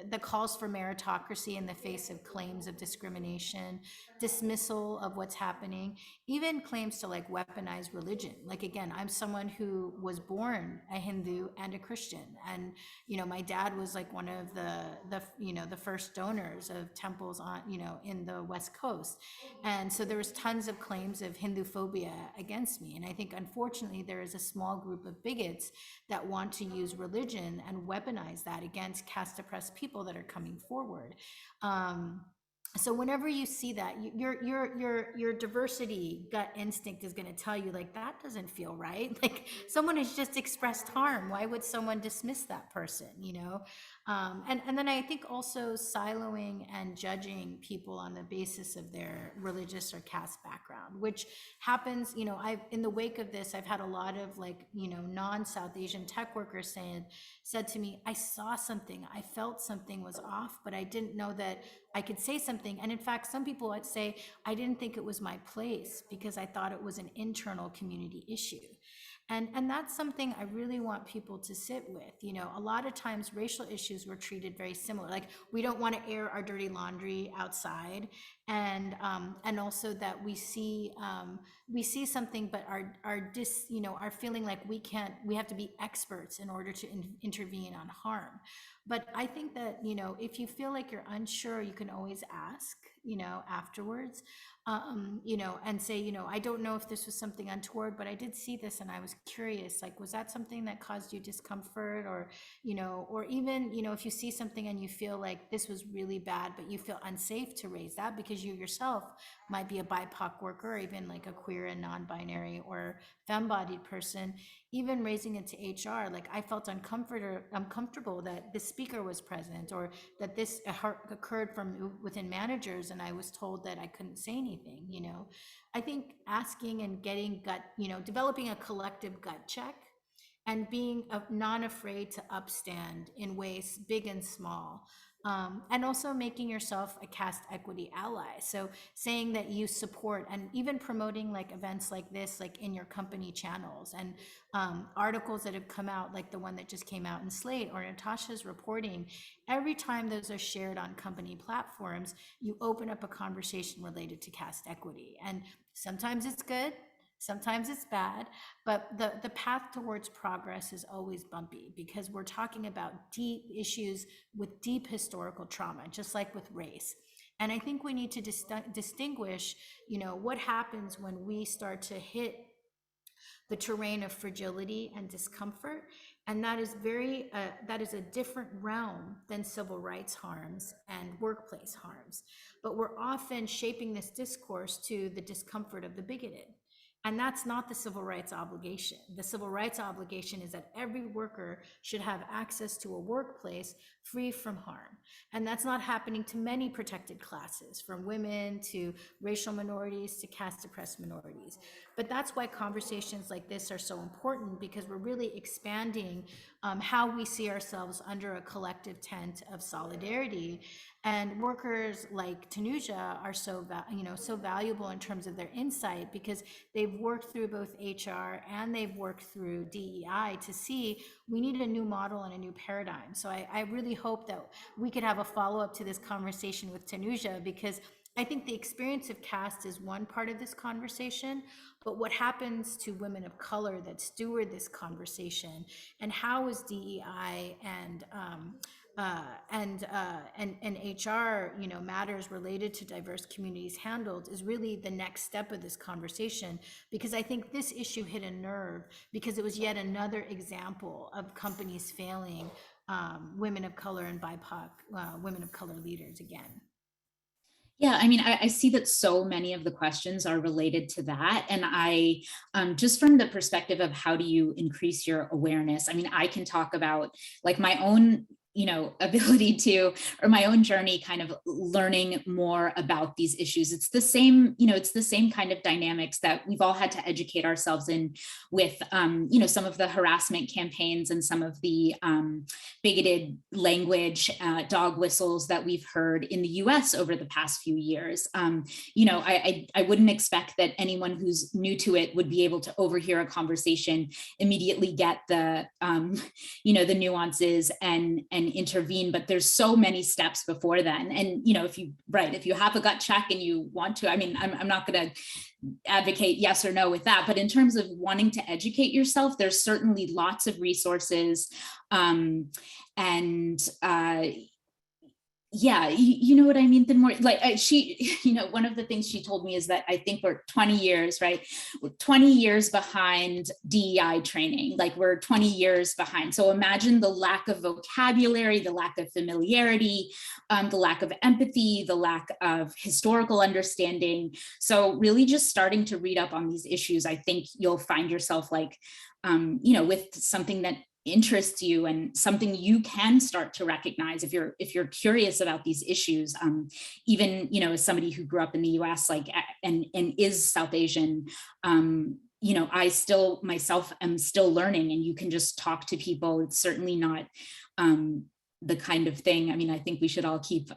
the calls for meritocracy in the face of claims of discrimination, dismissal of what's happening, even claims to like weaponize religion. Like, again, I'm someone who was born a Hindu and a Christian, and my dad was like one of the first donors of temples on in the West Coast, and so there was tons of claims of Hindu phobia against me. And I think unfortunately there is a small group of bigots that want to use religion and weaponize that against caste oppressed people that are coming forward. So whenever you see that, your diversity gut instinct is going to tell you, like, that doesn't feel right. Like, someone has just expressed harm. Why would someone dismiss that person? And then I think also siloing and judging people on the basis of their religious or caste background, which happens. I've, in the wake of this, I've had a lot of like non-South Asian tech workers said to me, I saw something, I felt something was off, but I didn't know that I could say something. And in fact, some people would say, I didn't think it was my place because I thought it was an internal community issue. And that's something I really want people to sit with. You know, a lot of times racial issues were treated very similar. Like, we don't want to air our dirty laundry outside, and also that we see something, but are feeling like we have to be experts in order to intervene on harm. But I think that, you know, if you feel like you're unsure, you can always ask, you know, afterwards, you know, and say, you know, I don't know if this was something untoward, but I did see this and I was curious, like, was that something that caused you discomfort? Or, you know, or even, you know, if you see something and you feel like this was really bad, but you feel unsafe to raise that because you yourself might be a BIPOC worker, or even like a queer and non-binary or femme-bodied person, even raising it to HR, like, I felt uncomfortable that the speaker was present, or that this occurred from within managers, and I was told that I couldn't say anything. You know, I think asking and getting you know, developing a collective gut check, and being non-afraid to upstand in ways big and small, and also making yourself a caste equity ally. So saying that you support, and even promoting like events like this, like in your company channels, and articles that have come out, like the one that just came out in Slate, or Natasha's reporting. Every time those are shared on company platforms, you open up a conversation related to caste equity. And sometimes it's good, sometimes it's bad, but the path towards progress is always bumpy, because we're talking about deep issues with deep historical trauma, just like with race. And I think we need to distinguish, you know, what happens when we start to hit the terrain of fragility and discomfort. And that is that is a different realm than civil rights harms and workplace harms. But we're often shaping this discourse to the discomfort of the bigoted. And that's not the civil rights obligation. The civil rights obligation is that every worker should have access to a workplace free from harm. And that's not happening to many protected classes, from women to racial minorities to caste oppressed minorities. But that's why conversations like this are so important, because we're really expanding how we see ourselves under a collective tent of solidarity. And workers like Tanuja are so valuable in terms of their insight, because they've worked through both HR and they've worked through DEI to see we need a new model and a new paradigm. So I really hope that we could have a follow-up to this conversation with Tanuja, because I think the experience of caste is one part of this conversation, but what happens to women of color that steward this conversation, and how is DEI and HR, you know, matters related to diverse communities handled, is really the next step of this conversation. Because I think this issue hit a nerve, because it was yet another example of companies failing women of color and BIPOC women of color leaders again. Yeah, I mean, I see that so many of the questions are related to that. And I, just from the perspective of how do you increase your awareness, I mean, I can talk about like my own, you know, ability to, or my own journey kind of learning more about these issues. It's the same, you know, it's the same kind of dynamics that we've all had to educate ourselves in with, you know, some of the harassment campaigns and some of the bigoted language, dog whistles that we've heard in the US over the past few years. You know, I wouldn't expect that anyone who's new to it would be able to overhear a conversation, immediately get the, you know, the nuances and intervene, but there's so many steps before then. And, you know, if you have a gut check and you want to, I mean, I'm not going to advocate yes or no with that, but in terms of wanting to educate yourself, there's certainly lots of resources. Yeah, you know what I mean? The more like she, you know, one of the things she told me is that I think we're 20 years, right? We're 20 years behind DEI training, like we're 20 years behind. So imagine the lack of vocabulary, the lack of familiarity, the lack of empathy, the lack of historical understanding. So really just starting to read up on these issues, I think you'll find yourself like, you know, with something that interests you and something you can start to recognize if you're curious about these issues. Even, you know, as somebody who grew up in the US, like, and is South Asian, you know, I still myself am still learning, and you can just talk to people. It's certainly not the kind of thing. I mean, I think we should all keep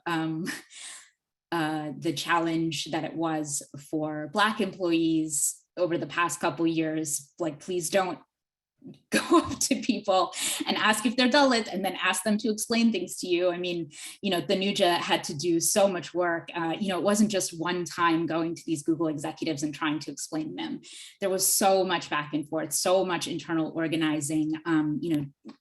the challenge that it was for Black employees over the past couple years, like, please don't go up to people and ask if they're Dalit and then ask them to explain things to you. I mean, Thenmozhi had to do so much work. It wasn't just one time going to these Google executives and trying to explain them. There was so much back and forth, so much internal organizing,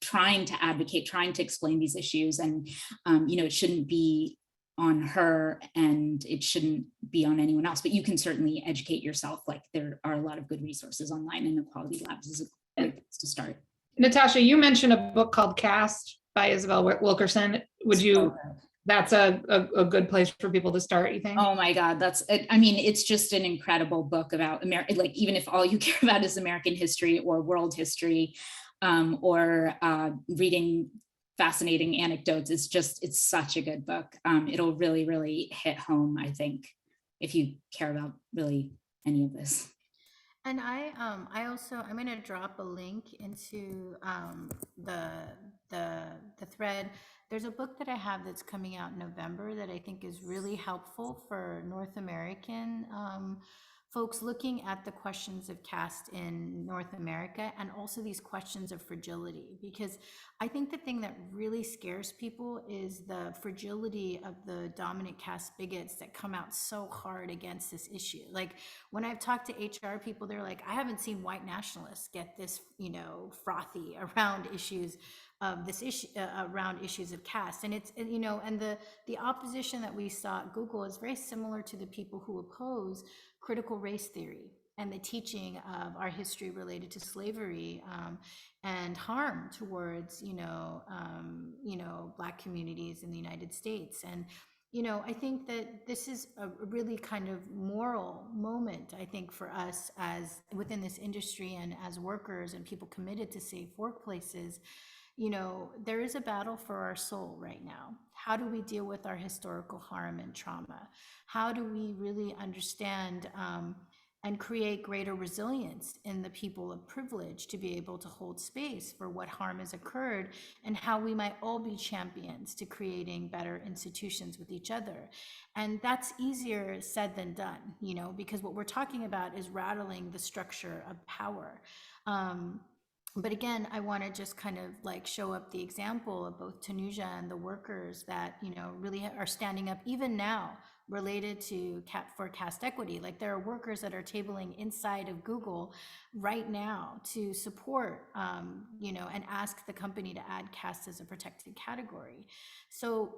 trying to advocate, trying to explain these issues. And, it shouldn't be on her and it shouldn't be on anyone else, but you can certainly educate yourself. Like there are a lot of good resources online, and Equality Labs is a great place to start. Natasha, you mentioned a book called Caste by Isabel Wilkerson. That's a good place for people to start, you think? Oh my God, it's just an incredible book about America. Like, even if all you care about is American history or world history, or reading fascinating anecdotes, it's such a good book. It'll really, really hit home, I think, if you care about really any of this. And I'm going to drop a link into the thread. There's a book that I have that's coming out in November that I think is really helpful for North American folks looking at the questions of caste in North America, and also these questions of fragility, because I think the thing that really scares people is the fragility of the dominant caste bigots that come out so hard against this issue. Like when I've talked to HR people, they're like, I haven't seen white nationalists get this, frothy around issues of this issue, around issues of caste. And it's, and the opposition that we saw at Google is very similar to the people who oppose critical race theory and the teaching of our history related to slavery, and harm towards, Black communities in the United States. And, I think that this is a really kind of moral moment, I think, for us as within this industry and as workers and people committed to safe workplaces. There is a battle for our soul right now. How do we deal with our historical harm and trauma? How do we really understand and create greater resilience in the people of privilege to be able to hold space for what harm has occurred, and how we might all be champions to creating better institutions with each other? And that's easier said than done, because what we're talking about is rattling the structure of power. But again, I want to just kind of like show up the example of both Thenmozhi and the workers that, really are standing up even now related to for caste equity. Like there are workers that are tabling inside of Google right now to support, and ask the company to add caste as a protected category. So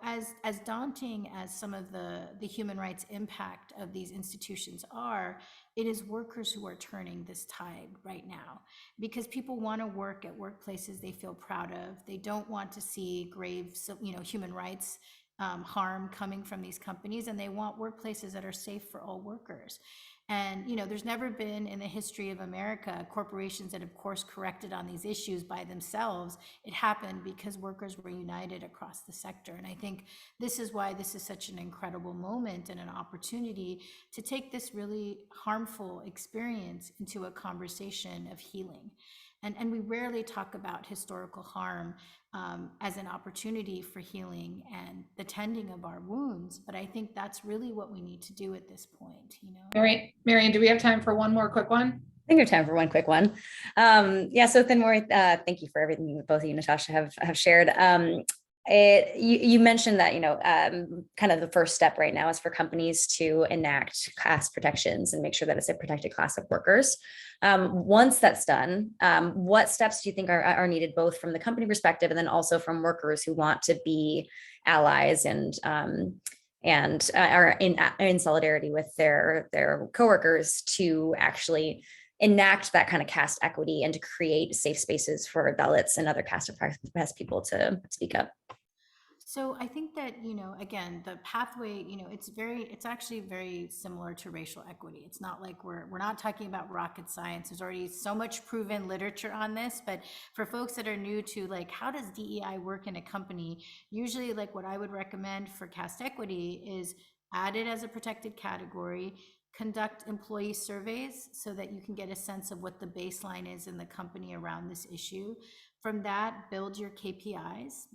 as daunting as some of the human rights impact of these institutions are, it is workers who are turning this tide right now, because people want to work at workplaces they feel proud of. They don't want to see grave, human rights harm coming from these companies, and they want workplaces that are safe for all workers. And there's never been in the history of America corporations that have course corrected on these issues by themselves. It happened because workers were united across the sector. And I think this is why this is such an incredible moment and an opportunity to take this really harmful experience into a conversation of healing. And we rarely talk about historical harm as an opportunity for healing and the tending of our wounds. But I think that's really what we need to do at this point, Marian, do we have time for one more quick one? I think we have time for one quick one. So Thenmozhi, thank you for everything both of you, Natasha, have shared. You mentioned that, kind of the first step right now is for companies to enact caste protections and make sure that it's a protected class of workers. Once that's done, what steps do you think are needed, both from the company perspective and then also from workers who want to be allies and are in solidarity with their coworkers to actually enact that kind of caste equity and to create safe spaces for Dalits and other caste oppressed people to speak up? So I think that, again, the pathway, it's actually very similar to racial equity. It's not like we're not talking about rocket science. There's already so much proven literature on this, but for folks that are new to like, how does DEI work in a company? Usually like what I would recommend for caste equity is add it as a protected category, conduct employee surveys so that you can get a sense of what the baseline is in the company around this issue. From that, build your KPIs,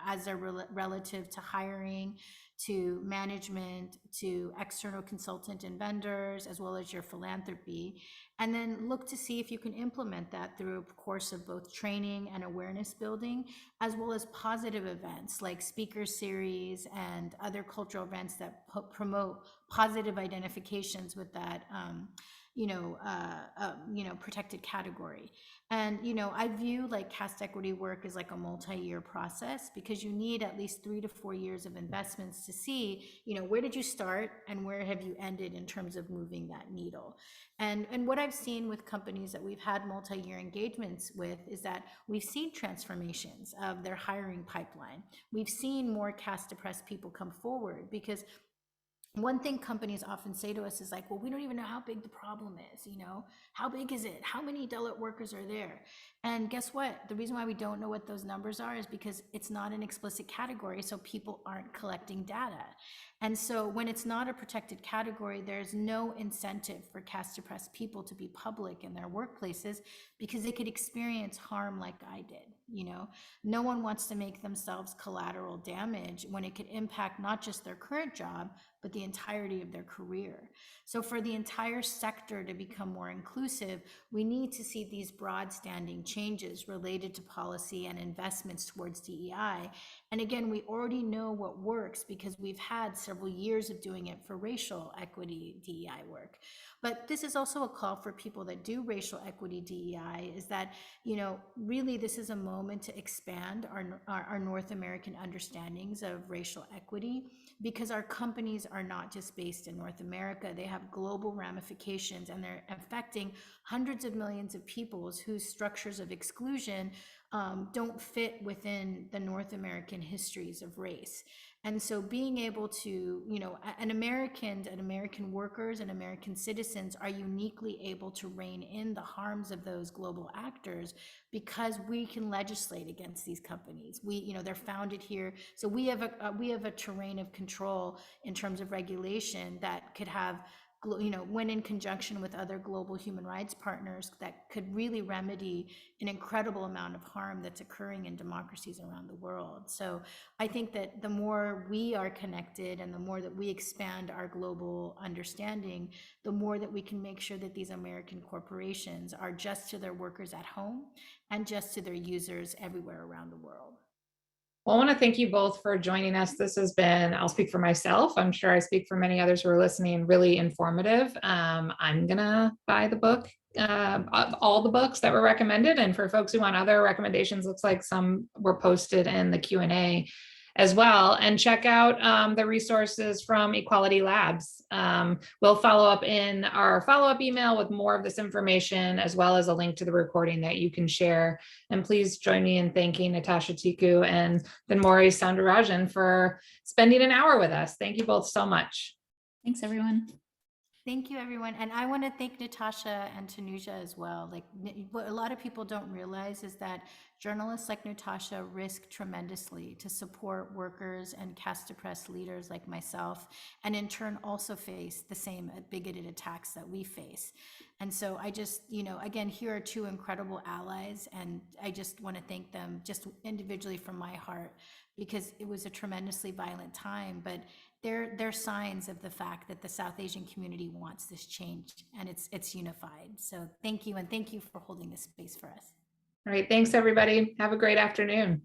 as they're relative to hiring, to management, to external consultant and vendors, as well as your philanthropy, and then look to see if you can implement that through a course of both training and awareness building, as well as positive events like speaker series and other cultural events that promote positive identifications with that protected category. And, I view like caste equity work as like a multi-year process, because you need at least 3 to 4 years of investments to see, where did you start and where have you ended in terms of moving that needle. And what I've seen with companies that we've had multi-year engagements with is that we've seen transformations of their hiring pipeline. We've seen more caste oppressed people come forward, because one thing companies often say to us is like, well, we don't even know how big the problem is, how big is it? How many Dalit workers are there? And guess what? The reason why we don't know what those numbers are is because it's not an explicit category, so people aren't collecting data. And so when it's not a protected category, there's no incentive for caste oppressed people to be public in their workplaces, because they could experience harm like I did. No one wants to make themselves collateral damage when it could impact not just their current job, but the entirety of their career. So for the entire sector to become more inclusive, we need to see these broad standing changes related to policy and investments towards DEI. And again, we already know what works because we've had several years of doing it for racial equity DEI work. But this is also a call for people that do racial equity DEI, is that, really this is a moment to expand our North American understandings of racial equity, because our companies are not just based in North America. They have global ramifications, and they're affecting hundreds of millions of people whose structures of exclusion don't fit within the North American histories of race. And so being able to, American workers and American citizens are uniquely able to rein in the harms of those global actors, because we can legislate against these companies. They're founded here. So we have a terrain of control in terms of regulation that could have, when in conjunction with other global human rights partners, that could really remedy an incredible amount of harm that's occurring in democracies around the world. So I think that the more we are connected and the more that we expand our global understanding, the more that we can make sure that these American corporations are just to their workers at home and just to their users everywhere around the world. Well, I want to thank you both for joining us. This has been, I'll speak for myself, I'm sure I speak for many others who are listening, really informative. I'm gonna buy the book, all the books that were recommended. And for folks who want other recommendations, looks like some were posted in the Q&A as well. And check out the resources from Equality Labs. We'll follow up in our follow-up email with more of this information, as well as a link to the recording that you can share. And please join me in thanking Natasha Tiku and Thenmozhi Soundararajan for spending an hour with us. Thank you both so much. Thanks, everyone. Thank you, everyone. And I want to thank Natasha and Tanuja as well. Like, what a lot of people don't realize is that journalists like Natasha risk tremendously to support workers and caste oppressed leaders like myself, and in turn also face the same bigoted attacks that we face. And so I just, again, here are two incredible allies, and I just want to thank them just individually from my heart, because it was a tremendously violent time, but they're signs of the fact that the South Asian community wants this change, and it's unified. So thank you, and thank you for holding this space for us. All right, thanks everybody. Have a great afternoon.